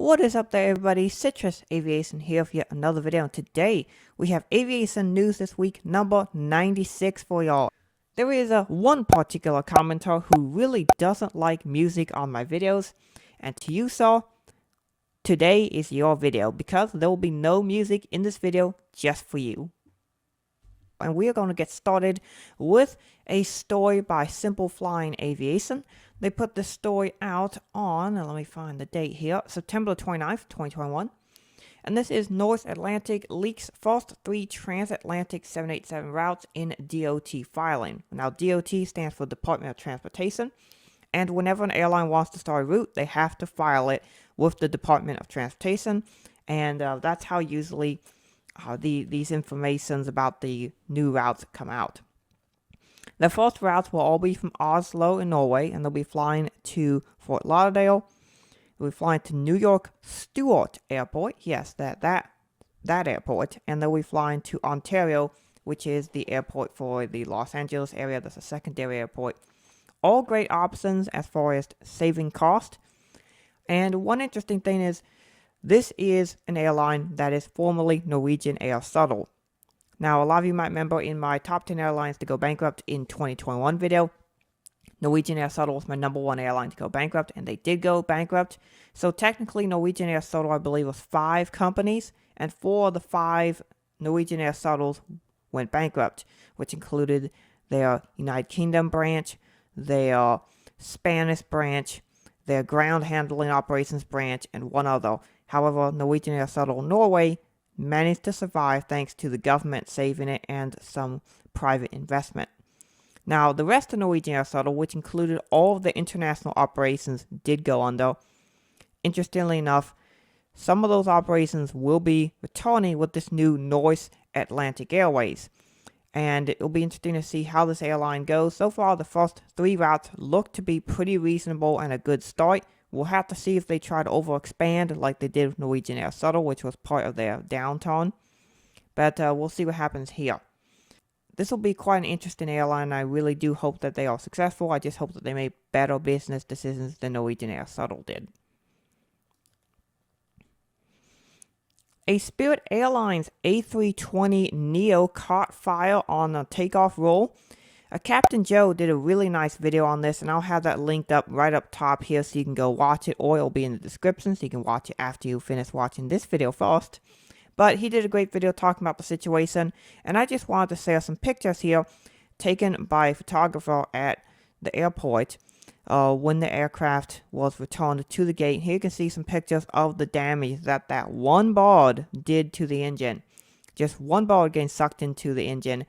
What is up there, everybody? Citrus Aviation here with yet another video, and today we have Aviation News This Week number 96 for y'all. There is one particular commenter who really doesn't like music on my videos, and to you, sir, today is your video because there will be no music in this video just for you. And we are going to get started with a story by Simple Flying Aviation. They put this story out on, let me find the date here, September 29th, 2021. And this is North Atlantic leaks first 3 transatlantic 787 routes in DOT filing. Now, DOT stands for Department of Transportation. And whenever an airline wants to start a route, they have to file it with the Department of Transportation. And that's how usually these informations about the new routes come out. The first routes will all be from Oslo in Norway, and they'll be flying to Fort Lauderdale. They'll be flying to New York Stewart Airport. Yes, that airport. And they'll be flying to Ontario, which is the airport for the Los Angeles area. That's a secondary airport. All great options as far as saving cost. And one interesting thing is, this is an airline that is formerly Norwegian Air Shuttle. Now, a lot of you might remember in my top 10 airlines to go bankrupt in 2021 video, Norwegian Air Shuttle was my #1 airline to go bankrupt, and they did go bankrupt. So technically, Norwegian Air Shuttle, I believe, was 5 companies, and 4 of the 5 Norwegian Air Shuttles went bankrupt, which included their United Kingdom branch, their Spanish branch, their ground handling operations branch, and one other. However, Norwegian Air Shuttle Norway managed to survive thanks to the government saving it and some private investment. Now, the rest of Norwegian Air Shuttle, which included all of the international operations, did go under. Interestingly enough, some of those operations will be returning with this new North Atlantic Airways. And it will be interesting to see how this airline goes. So far, the first 3 routes look to be pretty reasonable and a good start. We'll have to see if they try to overexpand like they did with Norwegian Air Shuttle, which was part of their downturn. But we'll see what happens here. This will be quite an interesting airline. I really do hope that they are successful. I just hope that they make better business decisions than Norwegian Air Shuttle did. A Spirit Airlines A320Neo caught fire on a takeoff roll. Captain Joe did a really nice video on this, and I'll have that linked up right up top here so you can go watch it, or it'll be in the description so you can watch it after you finish watching this video first. But he did a great video talking about the situation, and I just wanted to share some pictures here taken by a photographer at the airport when the aircraft was returned to the gate. Here you can see some pictures of the damage that one board did to the engine. Just one board getting sucked into the engine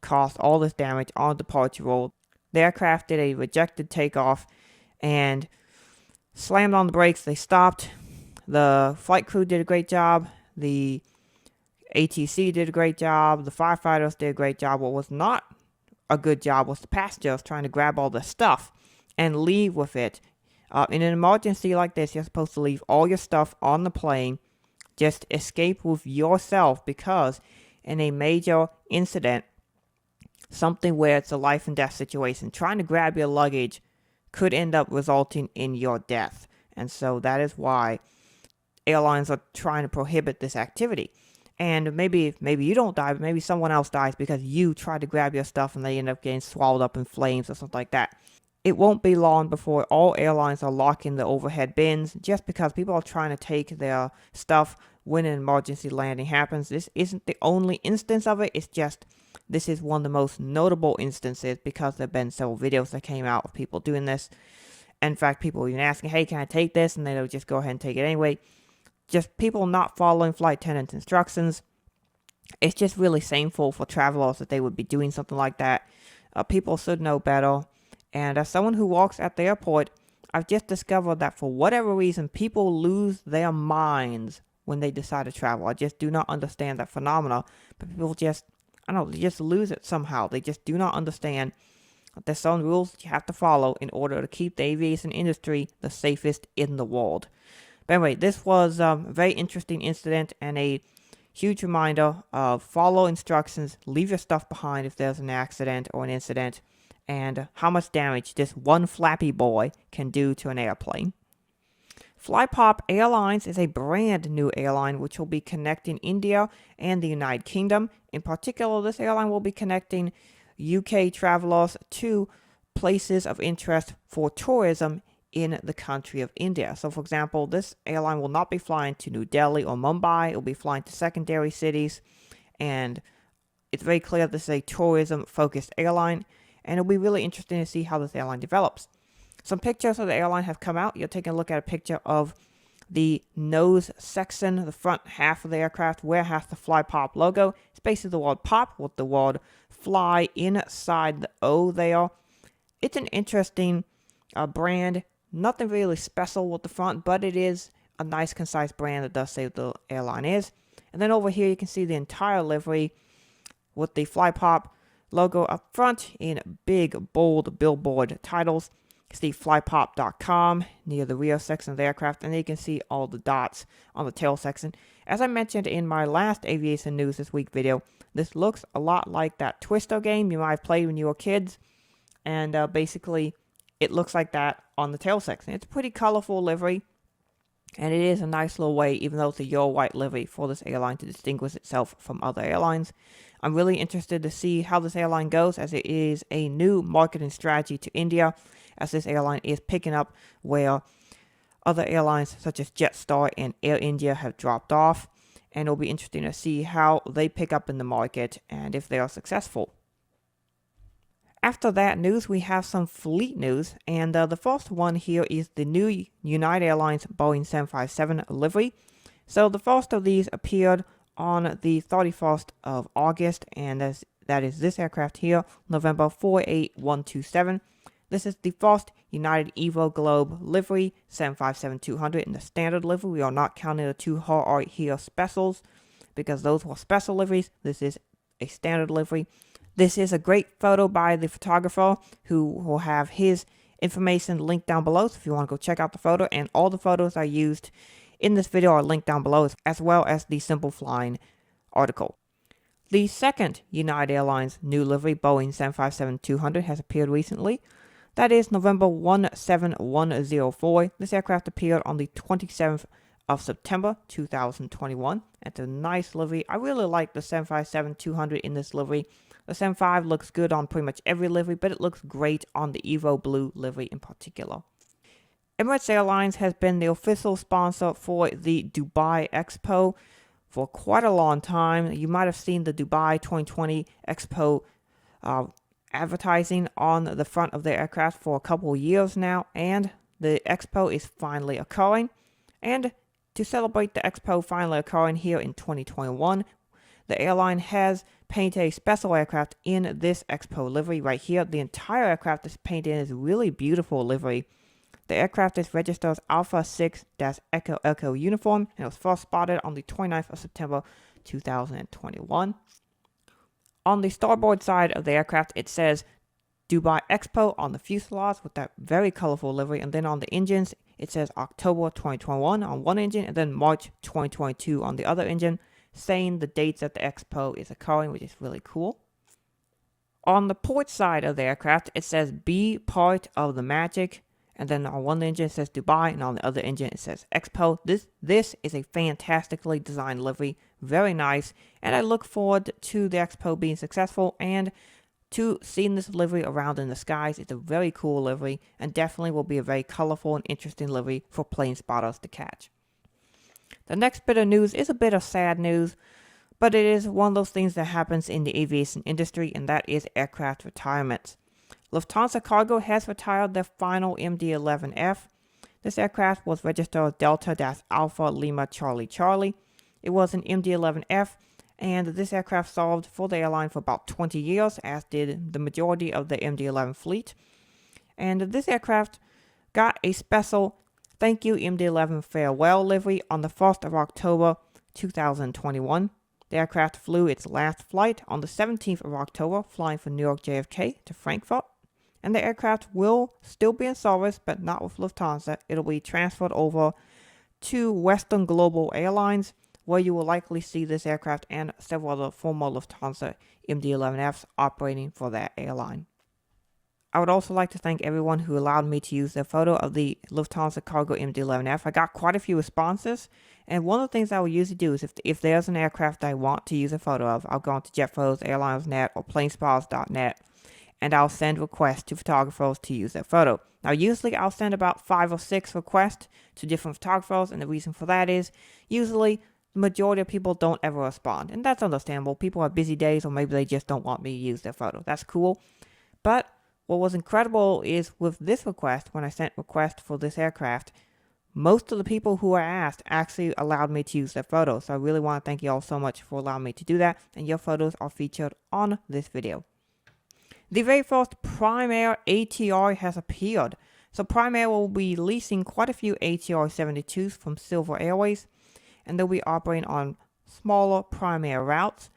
caused all this damage on the departure roll. The aircraft did a rejected takeoff and slammed on the brakes. They stopped. The flight crew did a great job. The ATC did a great job. The firefighters did a great job. What was not a good job was the passengers trying to grab all the stuff and leave with it. In an emergency like this, you're supposed to leave all your stuff on the plane. Just escape with yourself, because in a major incident, something where it's a life and death situation, trying to grab your luggage could end up resulting in your death. And so that is why airlines are trying to prohibit this activity. And maybe you don't die, but maybe someone else dies because you try to grab your stuff and they end up getting swallowed up in flames or something like that. It won't be long before all airlines are locking the overhead bins, just because people are trying to take their stuff when an emergency landing happens. This isn't the only instance of it. It's just this is one of the most notable instances, because there have been several videos that came out of people doing this. In fact, people were even asking, hey, can I take this? And they'll just go ahead and take it anyway. Just people not following flight attendants' instructions. It's just really shameful for travelers that they would be doing something like that. People should know better. And as someone who works at the airport, I've just discovered that for whatever reason, people lose their minds when they decide to travel. I just do not understand that phenomena. But people just, they just lose it somehow. They just do not understand that there's some rules that you have to follow in order to keep the aviation industry the safest in the world. But anyway, this was a very interesting incident and a huge reminder of follow instructions, leave your stuff behind if there's an accident or an incident, and how much damage this one flappy boy can do to an airplane. Flypop Airlines is a brand new airline which will be connecting India and the United Kingdom. In particular, this airline will be connecting UK travelers to places of interest for tourism in the country of India. So, for example, this airline will not be flying to New Delhi or Mumbai. It will be flying to secondary cities, and it's very clear this is a tourism-focused airline, and it'll be really interesting to see how this airline develops. Some pictures of the airline have come out. You're taking a look at a picture of the nose section, the front half of the aircraft, where it has the Flypop logo. It's basically the word pop with the word fly inside the O there. It's an interesting brand. Nothing really special with the front, but it is a nice, concise brand that does say what the airline is. And then over here, you can see the entire livery with the Flypop logo up front in big, bold billboard titles. You can see flypop.com near the rear section of the aircraft, and then you can see all the dots on the tail section. As I mentioned in my last Aviation News This Week video, this looks a lot like that Twister game you might have played when you were kids, and basically it looks like that on the tail section. It's a pretty colorful livery, and it is a nice little way, even though it's a yellow white livery, for this airline to distinguish itself from other airlines. I'm really interested to see how this airline goes, as it is a new marketing strategy to India, as this airline is picking up where other airlines such as Jetstar and Air India have dropped off, and it'll be interesting to see how they pick up in the market and if they are successful. After that news, we have some fleet news, and the first one here is the new United Airlines Boeing 757 livery. So the first of these appeared on the 31st of August, and that is this aircraft here, November 48127. This is the first United Evo Globe livery, 757-200 in the standard livery. We are not counting the two Heart here specials, because those were special liveries. This is a standard livery. This is a great photo by the photographer, who will have his information linked down below. So if you want to go check out the photo, and all the photos I used in this video are linked down below, as well as the Simple Flying article. The second United Airlines new livery, Boeing 757-200, has appeared recently. That is November 17104. This aircraft appeared on the 27th of September 2021. It's a nice livery. I really like the 757-200 in this livery. The 75 looks good on pretty much every livery, but it looks great on the Evo Blue livery in particular. Emirates Airlines has been the official sponsor for the Dubai Expo for quite a long time. You might have seen the Dubai 2020 Expo advertising on the front of the aircraft for a couple of years now, and the Expo is finally occurring. And to celebrate the Expo finally occurring here in 2021, the airline has painted a special aircraft in this Expo livery right here. The entire aircraft is painted in this really beautiful livery. The aircraft is registered as Alpha 6-Echo Echo uniform, and it was first spotted on the 29th of September 2021. On the starboard side of the aircraft, it says Dubai Expo on the fuselage with that very colorful livery, and then on the engines, it says October 2021 on one engine, and then March 2022 on the other engine, saying the dates that the Expo is occurring, which is really cool. On the port side of the aircraft, it says Be Part of the Magic, and then on one engine it says Dubai, and on the other engine it says Expo. This is a fantastically designed livery, very nice, and I look forward to the Expo being successful and to seeing this livery around in the skies. It's a very cool livery, and definitely will be a very colorful and interesting livery for plane spotters to catch. The next bit of news is a bit of sad news, but it is one of those things that happens in the aviation industry, and that is aircraft retirements. Lufthansa Cargo has retired their final MD-11F. This aircraft was registered as Delta-Alpha Lima Charlie Charlie. It was an MD-11F, and this aircraft served for the airline for about 20 years, as did the majority of the MD-11 fleet. And this aircraft got a special Thank You MD-11 farewell livery on the 1st of October 2021. The aircraft flew its last flight on the 17th of October, flying from New York JFK to Frankfurt. And the aircraft will still be in service, but not with Lufthansa. It'll be transferred over to Western Global Airlines, where you will likely see this aircraft and several other former Lufthansa MD-11Fs operating for that airline. I would also like to thank everyone who allowed me to use their photo of the Lufthansa Cargo MD-11F. I got quite a few responses, and one of the things I will usually do is if there's an aircraft I want to use a photo of, I'll go onto JetPhotos, Airlines.net, or Planespots.net, and I'll send requests to photographers to use their photo. Now, usually I'll send about 5 or 6 requests to different photographers, and the reason for that is usually the majority of people don't ever respond, and that's understandable. People have busy days, or maybe they just don't want me to use their photo. That's cool. But what was incredible is with this request, when I sent request for this aircraft, most of the people who I asked actually allowed me to use their photos. So I really want to thank you all so much for allowing me to do that, and your photos are featured on this video. The very first Prime Air ATR has appeared. So Prime Air will be leasing quite a few ATR 72s from Silver Airways, and they'll be operating on smaller Prime Air routes.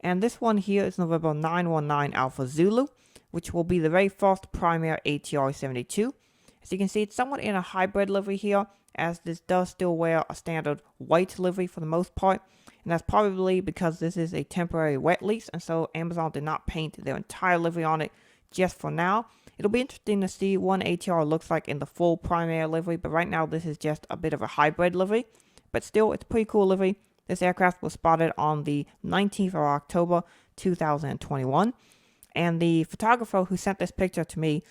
And this one here is November 919 Alpha Zulu, which will be the very first Prime Air ATR 72. As you can see, it's somewhat in a hybrid livery here, as this does still wear a standard white livery for the most part. And that's probably because this is a temporary wet lease, and so Amazon did not paint their entire livery on it just for now. It'll be interesting to see what ATR looks like in the full Prime Air livery, but right now this is just a bit of a hybrid livery. But still, it's a pretty cool livery. This aircraft was spotted on the 19th of October, 2021. And the photographer who sent this picture to me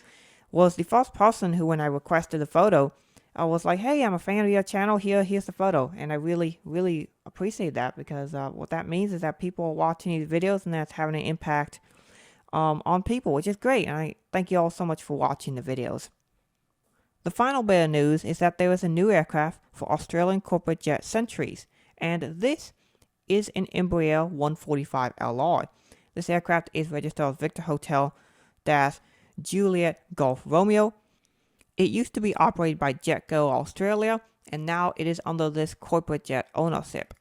was the first person who, when I requested a photo, I was like, hey, I'm a fan of your channel, here's the photo. And I really, really appreciate that, because what that means is that people are watching these videos and that's having an impact on people, which is great. And I thank you all so much for watching the videos. The final bit of news is that there is a new aircraft for Australian corporate jet Centuries, and this is an Embraer 145LR. This aircraft is registered as Victor Hotel Juliet Golf Romeo. It used to be operated by JetGo Australia, and now it is under this corporate jet ownership.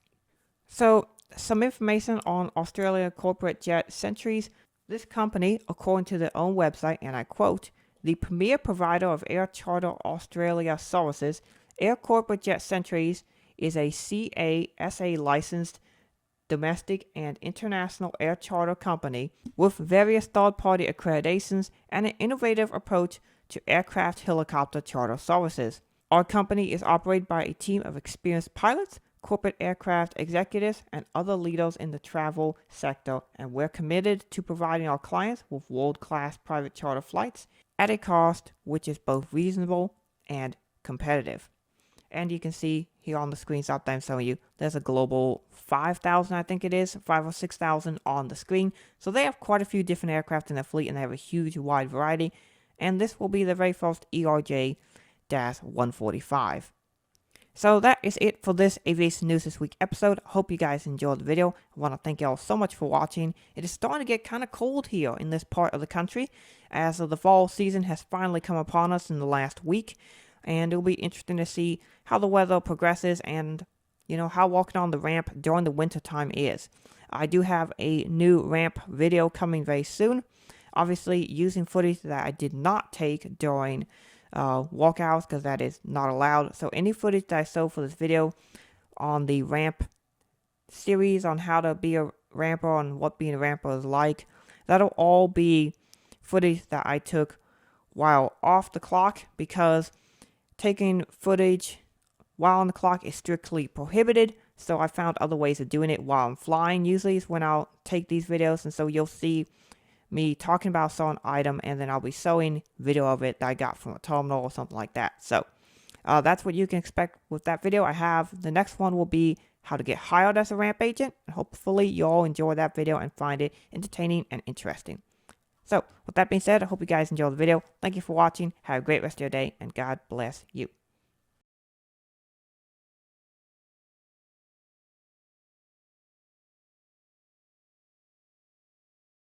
So, some information on Australia corporate jet Centuries. This company, according to their own website, and I quote, the premier provider of air charter Australia services, Air Corporate Jet Centuries is a CASA licensed domestic and international air charter company with various third-party accreditations and an innovative approach to aircraft helicopter charter services. Our company is operated by a team of experienced pilots, corporate aircraft executives, and other leaders in the travel sector, and we're committed to providing our clients with world-class private charter flights at a cost which is both reasonable and competitive. And you can see here on the screenshot that I'm showing you, there's a global 5,000, I think it is, 5 or 6,000 on the screen. So they have quite a few different aircraft in their fleet, and they have a huge wide variety. And this will be the very first ERJ-145. So that is it for this Aviation News This Week episode. Hope you guys enjoyed the video. I want to thank you all so much for watching. It is starting to get kind of cold here in this part of the country, as the fall season has finally come upon us in the last week. And it'll be interesting to see how the weather progresses and, how walking on the ramp during the winter time is. I do have a new ramp video coming very soon. Obviously, using footage that I did not take during walkouts, because that is not allowed. So any footage that I showed for this video on the ramp series on how to be a ramper and what being a ramper is like, that'll all be footage that I took while off the clock, because taking footage while on the clock is strictly prohibited. So I found other ways of doing it while I'm flying. Usually is when I'll take these videos, and so you'll see me talking about a certain item, and then I'll be showing video of it that I got from a terminal or something like that. So that's what you can expect with that video. I have the next one will be how to get hired as a ramp agent. Hopefully you all enjoy that video and find it entertaining and interesting. So with that being said, I hope you guys enjoyed the video. Thank you for watching. Have a great rest of your day, and God bless you.